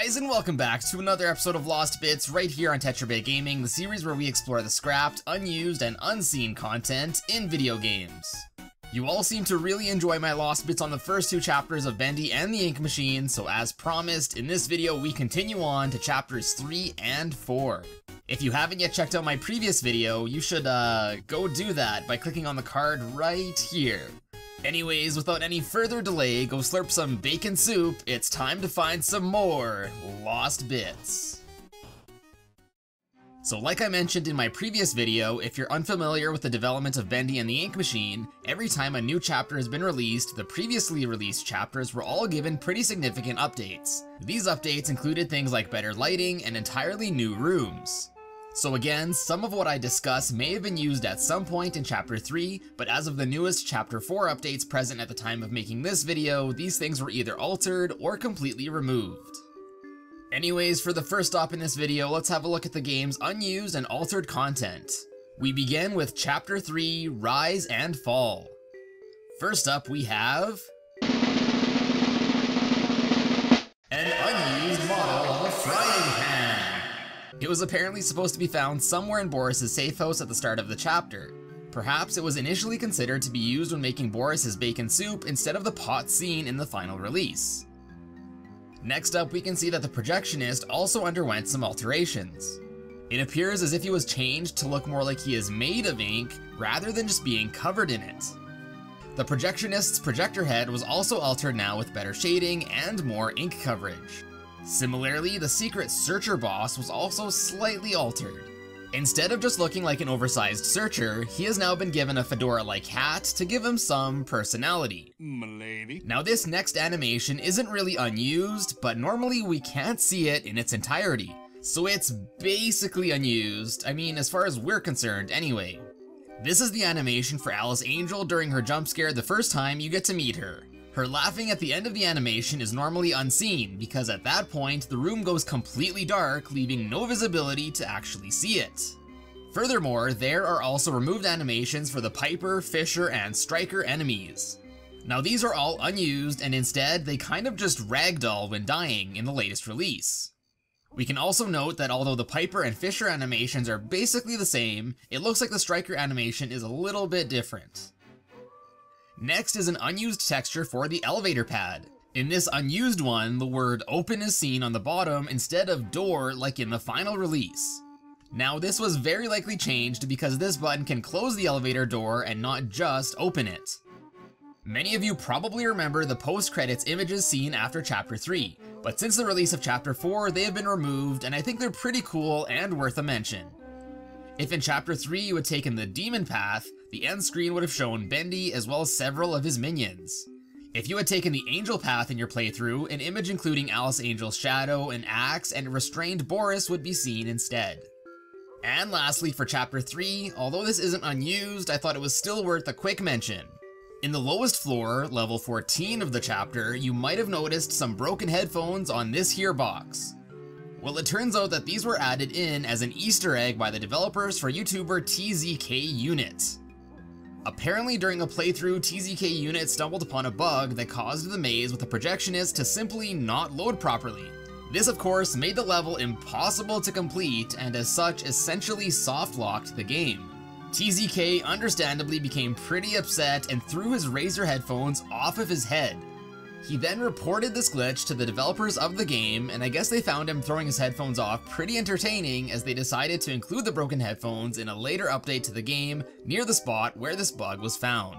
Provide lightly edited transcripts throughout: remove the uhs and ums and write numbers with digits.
guys, and welcome back to another episode of Lost Bits right here on TetraBitGaming, the series where we explore the scrapped, unused, and unseen content in video games. You all seem to really enjoy my Lost Bits on the first two chapters of Bendy and the Ink Machine, so as promised, in this video we continue on to chapters 3 and 4. If you haven't yet checked out my previous video, you should go do that by clicking on the card right here. Anyways, without any further delay, go slurp some bacon soup. It's time to find some more Lost Bits. So like I mentioned in my previous video, if you're unfamiliar with the development of Bendy and the Ink Machine, every time a new chapter has been released, the previously released chapters were all given pretty significant updates. These updates included things like better lighting and entirely new rooms. So again, some of what I discuss may have been used at some point in Chapter 3, but as of the newest Chapter 4 updates present at the time of making this video, these things were either altered or completely removed. Anyways, for the first stop in this video, let's have a look at the game's unused and altered content. We begin with Chapter 3, Rise and Fall. First up we have an unused model of a frying pan. It was apparently supposed to be found somewhere in Boris's safe house at the start of the chapter. Perhaps it was initially considered to be used when making Boris his bacon soup instead of the pot seen in the final release. Next up, we can see that the projectionist also underwent some alterations. It appears as if he was changed to look more like he is made of ink rather than just being covered in it. The projectionist's projector head was also altered now with better shading and more ink coverage. Similarly, the secret searcher boss was also slightly altered. Instead of just looking like an oversized searcher, he has now been given a fedora-like hat to give him some personality. M'lady. Now this next animation isn't really unused, but normally we can't see it in its entirety. So it's basically unused, I mean as far as we're concerned anyway. This is the animation for Alice Angel during her jump scare the first time you get to meet her. Her laughing at the end of the animation is normally unseen, because at that point, the room goes completely dark, leaving no visibility to actually see it. Furthermore, there are also removed animations for the Piper, Fisher, and Striker enemies. Now these are all unused, and instead, they kind of just ragdoll when dying in the latest release. We can also note that although the Piper and Fisher animations are basically the same, it looks like the Striker animation is a little bit different. Next is an unused texture for the elevator pad. In this unused one, the word open is seen on the bottom instead of door like in the final release. Now this was very likely changed because this button can close the elevator door and not just open it. Many of you probably remember the post-credits images seen after Chapter 3, but since the release of Chapter 4 they have been removed and I think they're pretty cool and worth a mention. If in Chapter 3 you had taken the demon path, the end screen would have shown Bendy as well as several of his minions. If you had taken the angel path in your playthrough, an image including Alice Angel's shadow, an axe, and a restrained Boris would be seen instead. And lastly for Chapter 3, although this isn't unused, I thought it was still worth a quick mention. In the lowest floor, level 14 of the chapter, you might have noticed some broken headphones on this here box. Well, it turns out that these were added in as an Easter egg by the developers for YouTuber TZKUnit. Apparently during a playthrough, TZKUnit stumbled upon a bug that caused the maze with the projectionist to simply not load properly. This of course made the level impossible to complete and as such essentially soft-locked the game. TZK understandably became pretty upset and threw his Razer headphones off of his head. He then reported this glitch to the developers of the game, and I guess they found him throwing his headphones off pretty entertaining as they decided to include the broken headphones in a later update to the game near the spot where this bug was found.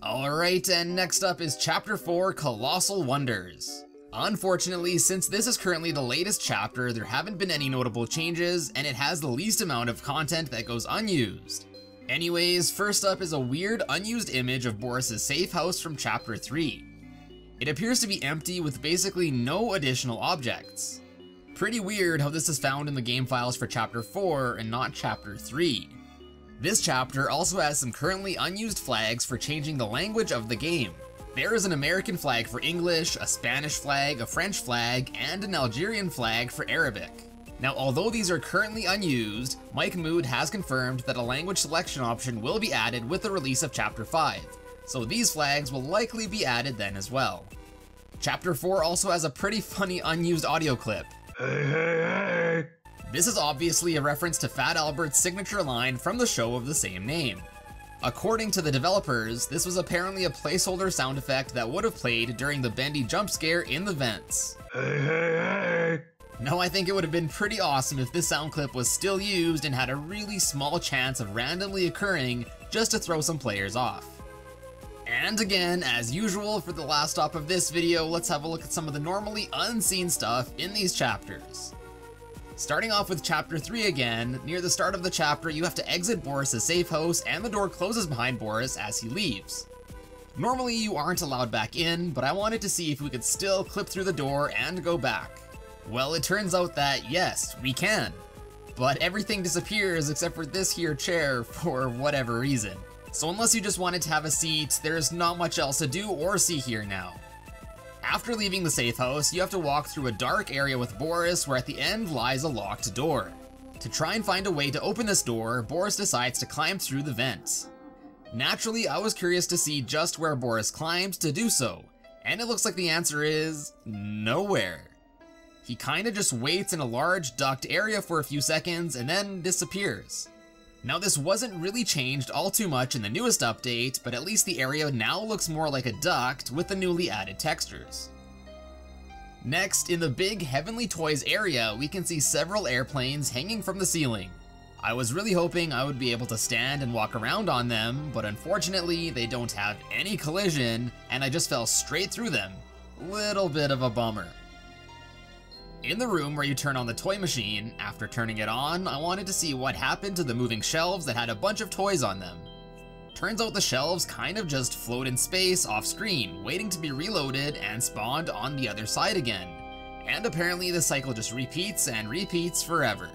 Alright, and next up is Chapter 4, Colossal Wonders. Unfortunately, since this is currently the latest chapter, there haven't been any notable changes, and it has the least amount of content that goes unused. Anyways, first up is a weird unused image of Boris's safe house from Chapter 3. It appears to be empty with basically no additional objects. Pretty weird how this is found in the game files for Chapter 4 and not Chapter 3. This chapter also has some currently unused flags for changing the language of the game. There is an American flag for English, a Spanish flag, a French flag, and an Algerian flag for Arabic. Now although these are currently unused, Mike Mood has confirmed that a language selection option will be added with the release of Chapter 5. So these flags will likely be added then as well. Chapter 4 also has a pretty funny unused audio clip. This is obviously a reference to Fat Albert's signature line from the show of the same name. According to the developers, this was apparently a placeholder sound effect that would have played during the Bendy jump scare in the vents. Now I think it would have been pretty awesome if this sound clip was still used and had a really small chance of randomly occurring just to throw some players off. And again, as usual for the last stop of this video, let's have a look at some of the normally unseen stuff in these chapters. Starting off with chapter 3 again, near the start of the chapter you have to exit Boris's safe house and the door closes behind Boris as he leaves. Normally you aren't allowed back in, but I wanted to see if we could still clip through the door and go back. Well, it turns out that yes, we can. But everything disappears except for this here chair for whatever reason. So unless you just wanted to have a seat, there's not much else to do or see here now. After leaving the safe house, you have to walk through a dark area with Boris where at the end lies a locked door. To try and find a way to open this door, Boris decides to climb through the vents. Naturally, I was curious to see just where Boris climbed to do so, and it looks like the answer is nowhere. He kinda just waits in a large duct area for a few seconds and then disappears. Now this wasn't really changed all too much in the newest update, but at least the area now looks more like a duct with the newly added textures. Next, in the big Heavenly Toys area, we can see several airplanes hanging from the ceiling. I was really hoping I would be able to stand and walk around on them, but unfortunately they don't have any collision, and I just fell straight through them. Little bit of a bummer. In the room where you turn on the toy machine, after turning it on, I wanted to see what happened to the moving shelves that had a bunch of toys on them. Turns out the shelves kind of just float in space off screen, waiting to be reloaded and spawned on the other side again. And apparently the cycle just repeats and repeats forever.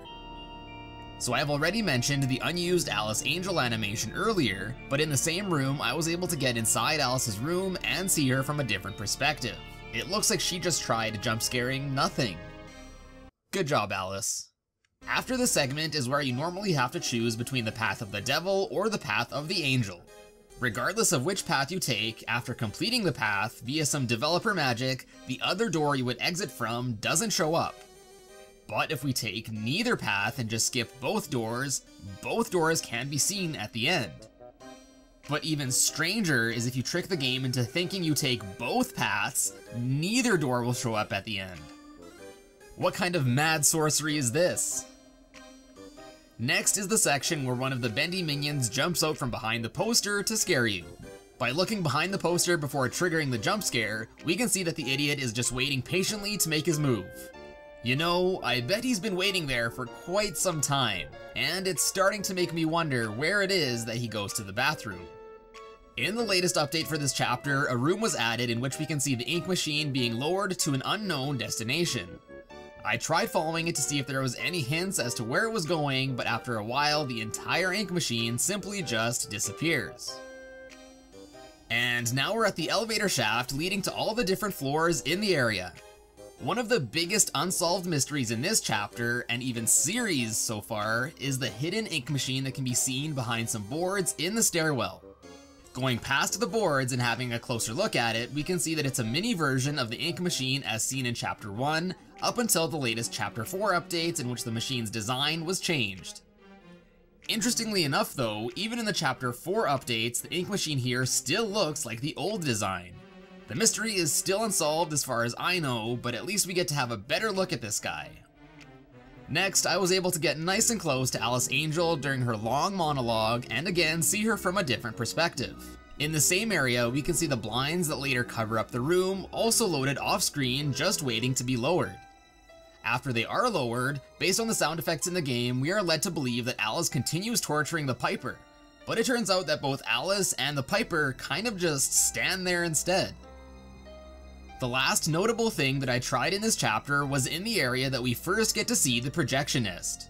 So I've already mentioned the unused Alice Angel animation earlier, but in the same room I was able to get inside Alice's room and see her from a different perspective. It looks like she just tried jump scaring nothing. Good job, Alice. After this segment is where you normally have to choose between the path of the devil or the path of the angel. Regardless of which path you take, after completing the path via some developer magic, the other door you would exit from doesn't show up. But if we take neither path and just skip both doors can be seen at the end. But even stranger is if you trick the game into thinking you take both paths, neither door will show up at the end. What kind of mad sorcery is this? Next is the section where one of the Bendy minions jumps out from behind the poster to scare you. By looking behind the poster before triggering the jump scare, we can see that the idiot is just waiting patiently to make his move. You know, I bet he's been waiting there for quite some time, and it's starting to make me wonder where it is that he goes to the bathroom. In the latest update for this chapter, a room was added in which we can see the ink machine being lowered to an unknown destination. I tried following it to see if there was any hints as to where it was going, but after a while, the entire ink machine simply just disappears. And now we're at the elevator shaft leading to all the different floors in the area. One of the biggest unsolved mysteries in this chapter, and even series so far, is the hidden ink machine that can be seen behind some boards in the stairwell. Going past the boards and having a closer look at it, we can see that it's a mini version of the ink machine as seen in Chapter 1, up until the latest Chapter 4 updates in which the machine's design was changed. Interestingly enough though, even in the Chapter 4 updates, the ink machine here still looks like the old design. The mystery is still unsolved as far as I know, but at least we get to have a better look at this guy. Next, I was able to get nice and close to Alice Angel during her long monologue and again see her from a different perspective. In the same area, we can see the blinds that later cover up the room also loaded off screen, just waiting to be lowered. After they are lowered, based on the sound effects in the game, we are led to believe that Alice continues torturing the Piper, but it turns out that both Alice and the Piper kind of just stand there instead. The last notable thing that I tried in this chapter was in the area that we first get to see the projectionist.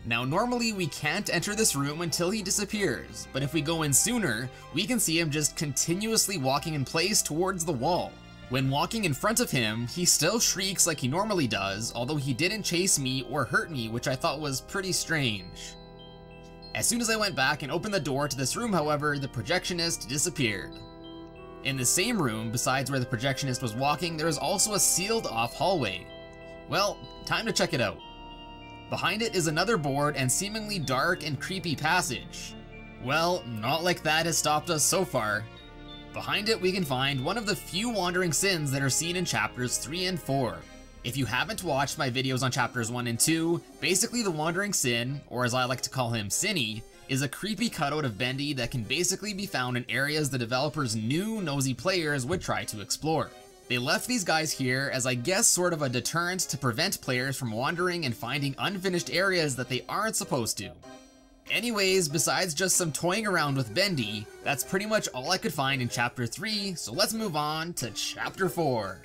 Now normally we can't enter this room until he disappears, but if we go in sooner, we can see him just continuously walking in place towards the wall. When walking in front of him, he still shrieks like he normally does, although he didn't chase me or hurt me, which I thought was pretty strange. As soon as I went back and opened the door to this room, however, the projectionist disappeared. In the same room, besides where the projectionist was walking, there is also a sealed off hallway. Well, time to check it out. Behind it is another board and seemingly dark and creepy passage. Well, not like that has stopped us so far. Behind it we can find one of the few wandering sins that are seen in chapters 3 and 4. If you haven't watched my videos on chapters 1 and 2, basically the wandering sin, or as I like to call him, Cinny, is a creepy cutout of Bendy that can basically be found in areas the developers knew nosy players would try to explore. They left these guys here as I guess sort of a deterrent to prevent players from wandering and finding unfinished areas that they aren't supposed to. Anyways, besides just some toying around with Bendy, that's pretty much all I could find in chapter 3, so let's move on to chapter 4.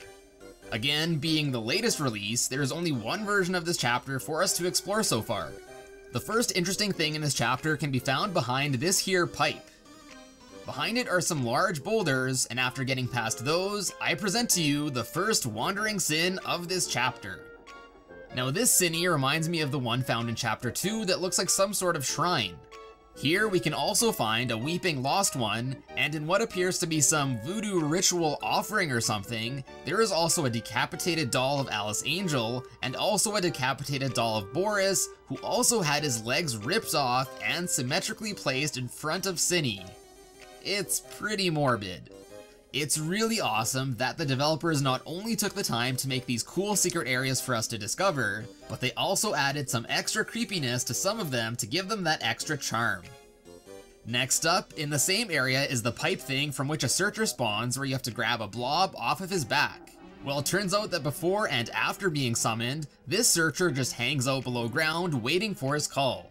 Again, being the latest release, there is only one version of this chapter for us to explore so far. The first interesting thing in this chapter can be found behind this here pipe. Behind it are some large boulders, and after getting past those, I present to you the first wandering sin of this chapter. Now this Cinny reminds me of the one found in chapter 2 that looks like some sort of shrine. Here we can also find a weeping lost one, and in what appears to be some voodoo ritual offering or something, there is also a decapitated doll of Alice Angel, and also a decapitated doll of Boris, who also had his legs ripped off and symmetrically placed in front of Cinny. It's pretty morbid. It's really awesome that the developers not only took the time to make these cool secret areas for us to discover, but they also added some extra creepiness to some of them to give them that extra charm. Next up, in the same area is the pipe thing from which a searcher spawns where you have to grab a blob off of his back. Well, it turns out that before and after being summoned, this searcher just hangs out below ground waiting for his call.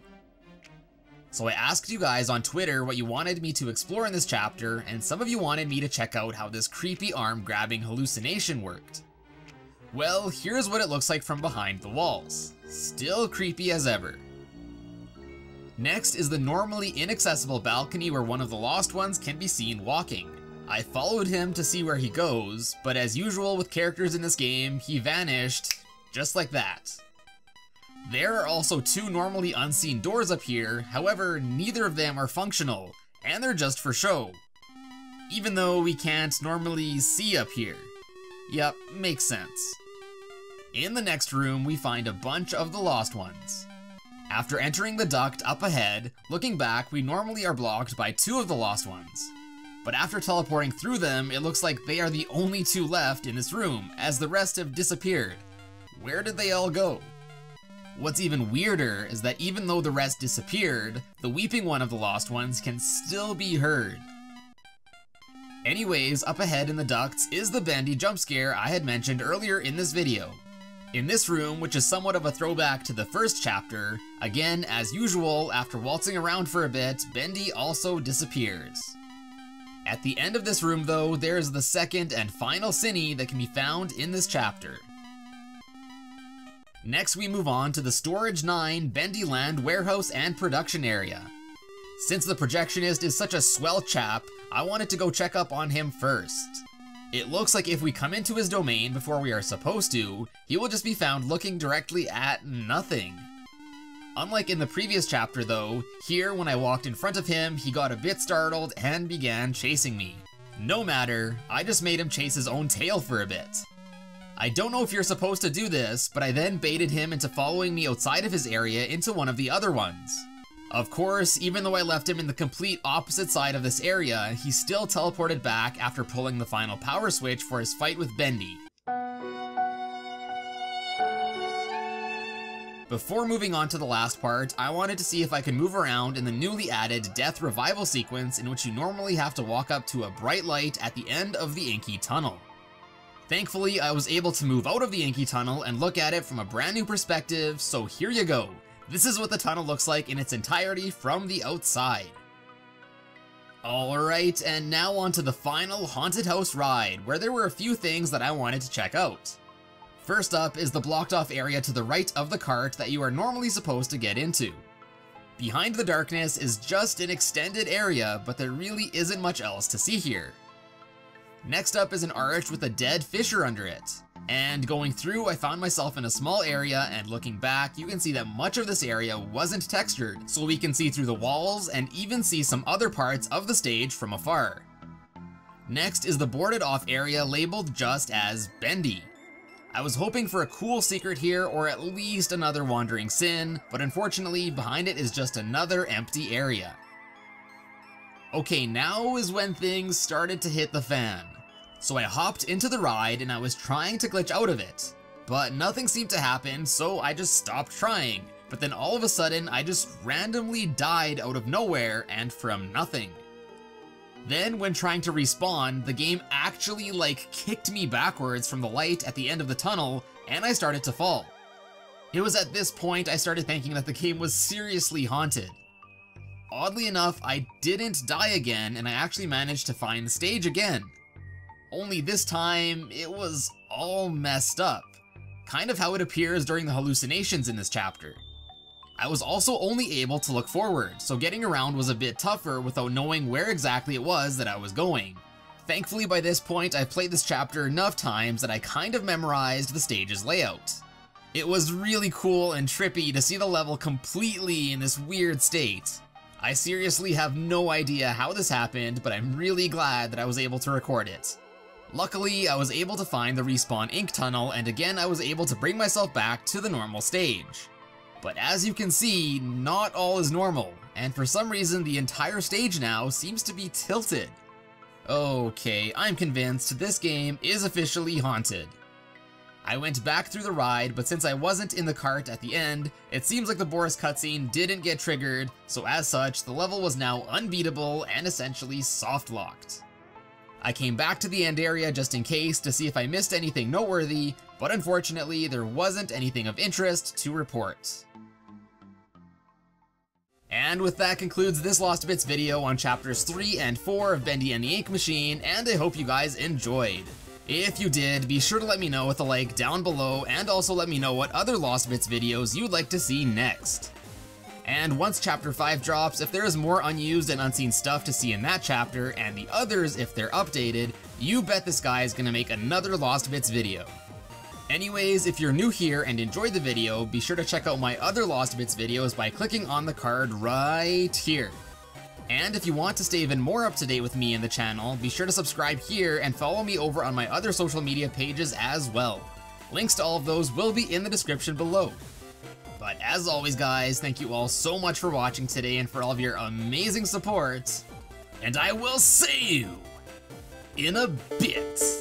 So I asked you guys on Twitter what you wanted me to explore in this chapter, and some of you wanted me to check out how this creepy arm grabbing hallucination worked. Well, here's what it looks like from behind the walls. Still creepy as ever. Next is the normally inaccessible balcony where one of the lost ones can be seen walking. I followed him to see where he goes, but as usual with characters in this game, he vanished just like that. There are also two normally unseen doors up here, however, neither of them are functional, and they're just for show. Even though we can't normally see up here. Yep, makes sense. In the next room, we find a bunch of the lost ones. After entering the duct up ahead, looking back, we normally are blocked by two of the lost ones. But after teleporting through them, it looks like they are the only two left in this room, as the rest have disappeared. Where did they all go? What's even weirder is that even though the rest disappeared, the weeping one of the lost ones can still be heard. Anyways, up ahead in the ducts is the Bendy jump scare I had mentioned earlier in this video. In this room, which is somewhat of a throwback to the first chapter, again, as usual, after waltzing around for a bit, Bendy also disappears. At the end of this room though, there's the second and final Cinny that can be found in this chapter. Next we move on to the Storage 9 Bendy Land warehouse and production area. Since the projectionist is such a swell chap, I wanted to go check up on him first. It looks like if we come into his domain before we are supposed to, he will just be found looking directly at nothing. Unlike in the previous chapter though, here when I walked in front of him, he got a bit startled and began chasing me. No matter, I just made him chase his own tail for a bit. I don't know if you're supposed to do this, but I then baited him into following me outside of his area into one of the other ones. Of course, even though I left him in the complete opposite side of this area, he still teleported back after pulling the final power switch for his fight with Bendy. Before moving on to the last part, I wanted to see if I could move around in the newly added Death Revival sequence in which you normally have to walk up to a bright light at the end of the inky tunnel. Thankfully, I was able to move out of the inky tunnel and look at it from a brand new perspective, so here you go. This is what the tunnel looks like in its entirety from the outside. Alright, and now on to the final haunted house ride, where there were a few things that I wanted to check out. First up is the blocked off area to the right of the cart that you are normally supposed to get into. Behind the darkness is just an extended area, but there really isn't much else to see here. Next up is an arch with a dead fissure under it. And going through, I found myself in a small area, and looking back, you can see that much of this area wasn't textured, so we can see through the walls and even see some other parts of the stage from afar. Next is the boarded off area labeled just as Bendy. I was hoping for a cool secret here, or at least another wandering sin, but unfortunately behind it is just another empty area. Okay, now is when things started to hit the fan. So I hopped into the ride and I was trying to glitch out of it, but nothing seemed to happen, so I just stopped trying. But then all of a sudden I just randomly died out of nowhere and from nothing. Then when trying to respawn, the game actually kicked me backwards from the light at the end of the tunnel and I started to fall. It was at this point I started thinking that the game was seriously haunted. Oddly enough, I didn't die again and I actually managed to find the stage again. Only this time, it was all messed up. Kind of how it appears during the hallucinations in this chapter. I was also only able to look forward, so getting around was a bit tougher without knowing where exactly it was that I was going. Thankfully by this point I've played this chapter enough times that I kind of memorized the stage's layout. It was really cool and trippy to see the level completely in this weird state. I seriously have no idea how this happened, but I'm really glad that I was able to record it. Luckily, I was able to find the respawn ink tunnel, and again I was able to bring myself back to the normal stage. But as you can see, not all is normal, and for some reason the entire stage now seems to be tilted. Okay, I'm convinced this game is officially haunted. I went back through the ride, but since I wasn't in the cart at the end, it seems like the Boris cutscene didn't get triggered, so as such, the level was now unbeatable and essentially soft-locked. I came back to the end area just in case to see if I missed anything noteworthy, but unfortunately there wasn't anything of interest to report. And with that concludes this Lost Bits video on chapters 3 and 4 of Bendy and the Ink Machine, and I hope you guys enjoyed. If you did, be sure to let me know with a like down below, and also let me know what other Lost Bits videos you'd like to see next. And once chapter 5 drops, if there is more unused and unseen stuff to see in that chapter, and the others if they're updated, you bet this guy is gonna make another Lost Bits video. Anyways, if you're new here and enjoyed the video, be sure to check out my other Lost Bits videos by clicking on the card right here. And if you want to stay even more up to date with me and the channel, be sure to subscribe here and follow me over on my other social media pages as well. Links to all of those will be in the description below. But as always guys, thank you all so much for watching today and for all of your amazing support, and I will see you in a bit.